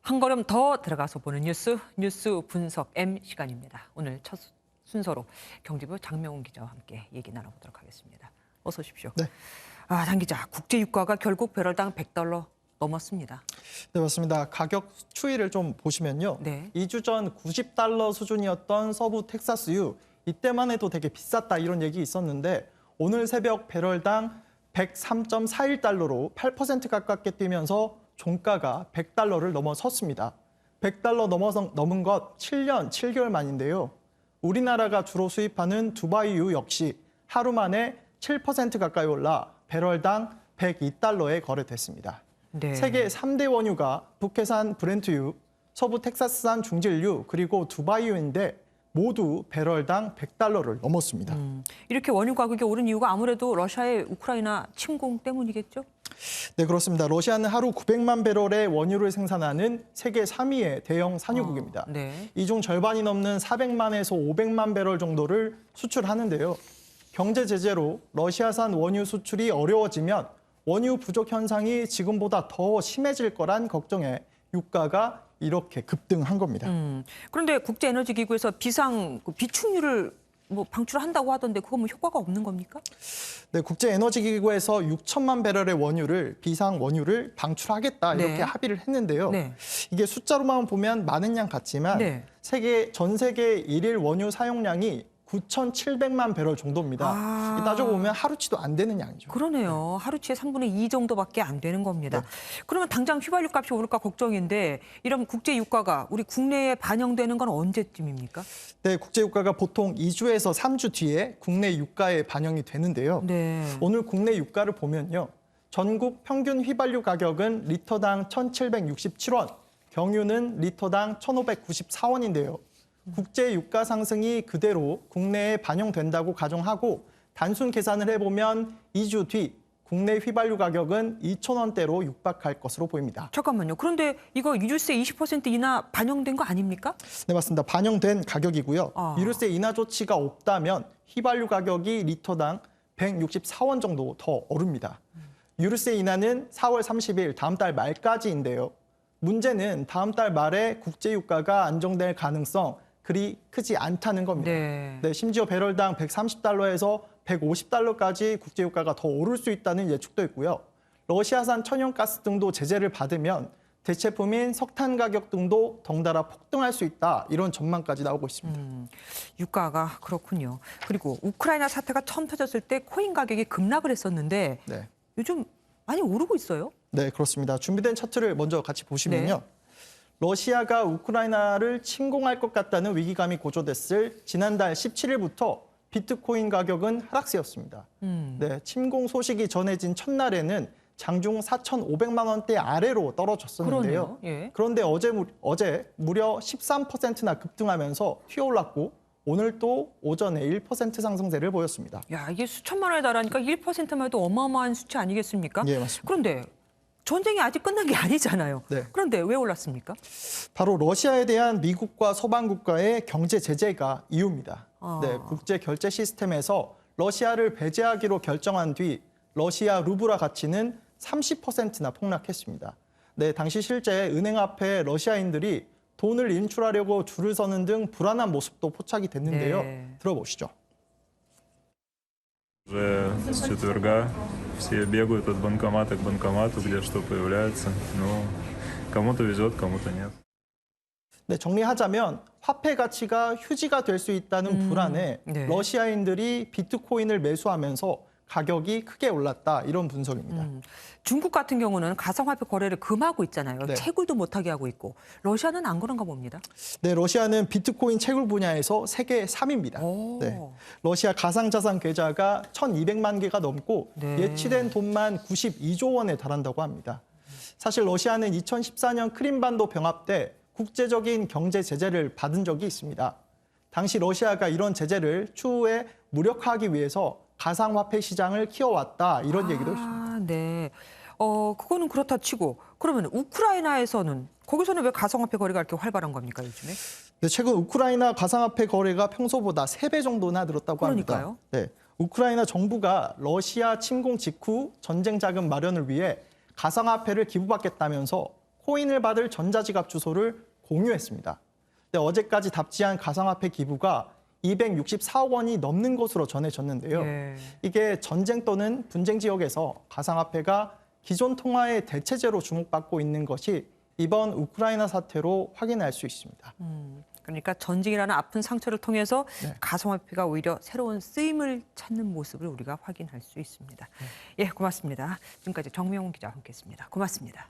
한 걸음 더 들어가서 보는 뉴스 분석 M 시간입니다. 오늘 첫 순서로 경제부 장명훈 기자와 함께 얘기 나눠보도록 하겠습니다. 어서 오십시오. 네. 장 기자, 국제 유가가 결국 배럴당 $100 넘었습니다. 네, 맞습니다. 가격 추이를 좀 보시면요. 네. 2주 전 $90 수준이었던 서부 텍사스유, 이때만 해도 되게 비쌌다 이런 얘기 있었는데 오늘 새벽 배럴당 103.41달러로 8% 가깝게 뛰면서 종가가 $100를 넘어섰습니다. $100 넘은 것 7년 7개월 만인데요. 우리나라가 주로 수입하는 두바이유 역시 하루 만에 7% 가까이 올라 배럴당 $102에 거래됐습니다. 네. 세계 3대 원유가 북해산 브렌트유, 서부 텍사스산 중질유, 그리고 두바이유인데 모두 배럴당 $100를 넘었습니다. 이렇게 원유 가격이 오른 이유가 아무래도 러시아의 우크라이나 침공 때문이겠죠? 네, 그렇습니다. 러시아는 하루 900만 배럴의 원유를 생산하는 세계 3위의 대형 산유국입니다. 네. 이 중 절반이 넘는 400만에서 500만 배럴 정도를 수출하는데요. 경제 제재로 러시아산 원유 수출이 어려워지면 원유 부족 현상이 지금보다 더 심해질 거란 걱정에 유가가 이렇게 급등한 겁니다. 그런데 국제에너지기구에서 비축유를 방출한다고 하던데 그건 효과가 없는 겁니까? 네, 국제에너지기구에서 6천만 배럴의 원유를 비상 원유를 방출하겠다 이렇게 네. 합의를 했는데요. 네. 이게 숫자로만 보면 많은 양 같지만 네. 전 세계 일일 원유 사용량이 9,700만 배럴 정도입니다. 따져보면 하루치도 안 되는 양이죠. 그러네요. 하루치의 3분의 2 정도밖에 안 되는 겁니다. 네. 그러면 당장 휘발유 값이 오를까 걱정인데 이런 국제 유가가 우리 국내에 반영되는 건 언제쯤입니까? 네, 국제유가가 보통 2주에서 3주 뒤에 국내 유가에 반영이 되는데요. 네. 오늘 국내 유가를 보면요. 전국 평균 휘발유 가격은 리터당 1,767원, 경유는 리터당 1,594원인데요. 국제 유가 상승이 그대로 국내에 반영된다고 가정하고 단순 계산을 해보면 2주 뒤 국내 휘발유 가격은 2,000원대로 육박할 것으로 보입니다. 잠깐만요. 그런데 이거 유류세 20% 인하 반영된 거 아닙니까? 네, 맞습니다. 반영된 가격이고요. 아. 유류세 인하 조치가 없다면 휘발유 가격이 리터당 164원 정도 더 오릅니다. 유류세 인하는 4월 30일 다음 달 말까지인데요. 문제는 다음 달 말에 국제 유가가 안정될 가능성 그리 크지 않다는 겁니다. 네. 심지어 배럴당 130달러에서 150달러까지 국제 유가가 더 오를 수 있다는 예측도 있고요. 러시아산 천연가스 등도 제재를 받으면 대체품인 석탄 가격 등도 덩달아 폭등할 수 있다. 이런 전망까지 나오고 있습니다. 유가가 그렇군요. 그리고 우크라이나 사태가 처음 터졌을 때 코인 가격이 급락을 했었는데 네. 요즘 많이 오르고 있어요. 네, 그렇습니다. 준비된 차트를 먼저 같이 보시면요. 네. 러시아가 우크라이나를 침공할 것 같다는 위기감이 고조됐을 지난달 17일부터 비트코인 가격은 하락세였습니다. 네, 침공 소식이 전해진 첫날에는 장중 4,500만 원대 아래로 떨어졌었는데요. 그러네요. 예. 그런데 어제 무려 13%나 급등하면서 튀어올랐고 오늘 또 오전에 1% 상승세를 보였습니다. 야, 이게 수천만 원에 달하니까 1%만 해도 어마어마한 수치 아니겠습니까? 예, 맞습니다. 그런데 전쟁이 아직 끝난 게 아니잖아요. 네. 그런데 왜 올랐습니까? 바로 러시아에 대한 미국과 서방 국가의 경제 제재가 이유입니다. 네, 국제 결제 시스템에서 러시아를 배제하기로 결정한 뒤 러시아 루블화 가치는 30%나 폭락했습니다. 네, 당시 실제 은행 앞에 러시아인들이 돈을 인출하려고 줄을 서는 등 불안한 모습도 포착이 됐는데요. 네. 들어보시죠. Уже с четверга все бегают от банкомата к банкомату, где что появляется. Но кому-то везет, кому-то нет. 네, 정리하자면 화폐 가치가 휴지가 될 수 있다는 불안에 네. 러시아인들이 비트코인을 매수하면서 가격이 크게 올랐다 이런 분석입니다. 중국 같은 경우는 가상화폐 거래를 금하고 있잖아요. 네. 채굴도 못하게 하고 있고. 러시아는 안 그런가 봅니다. 네, 러시아는 비트코인 채굴 분야에서 세계 3위입니다. 오. 네, 러시아 가상자산 계좌가 1,200만 개가 넘고 네. 예치된 돈만 92조 원에 달한다고 합니다. 사실 러시아는 2014년 크림반도 병합 때 국제적인 경제 제재를 받은 적이 있습니다. 당시 러시아가 이런 제재를 추후에 무력화하기 위해서 가상화폐 시장을 키워왔다 이런 얘기도 있습니다. 네. 그거는 그렇다 치고 그러면 우크라이나에서는 거기서는 왜 가상화폐 거래가 이렇게 활발한 겁니까 요즘에? 네, 최근 우크라이나 가상화폐 거래가 평소보다 3배 정도나 늘었다고 그러니까요. 합니다. 네, 우크라이나 정부가 러시아 침공 직후 전쟁 자금 마련을 위해 가상화폐를 기부받겠다면서 코인을 받을 전자지갑 주소를 공유했습니다. 근데 어제까지 답지한 가상화폐 기부가 264억 원이 넘는 것으로 전해졌는데요. 예. 이게 전쟁 또는 분쟁 지역에서 가상화폐가 기존 통화의 대체제로 주목받고 있는 것이 이번 우크라이나 사태로 확인할 수 있습니다. 그러니까 전쟁이라는 아픈 상처를 통해서 네. 가상화폐가 오히려 새로운 쓰임을 찾는 모습을 우리가 확인할 수 있습니다. 예, 고맙습니다. 지금까지 정명훈 기자와 함께했습니다. 고맙습니다.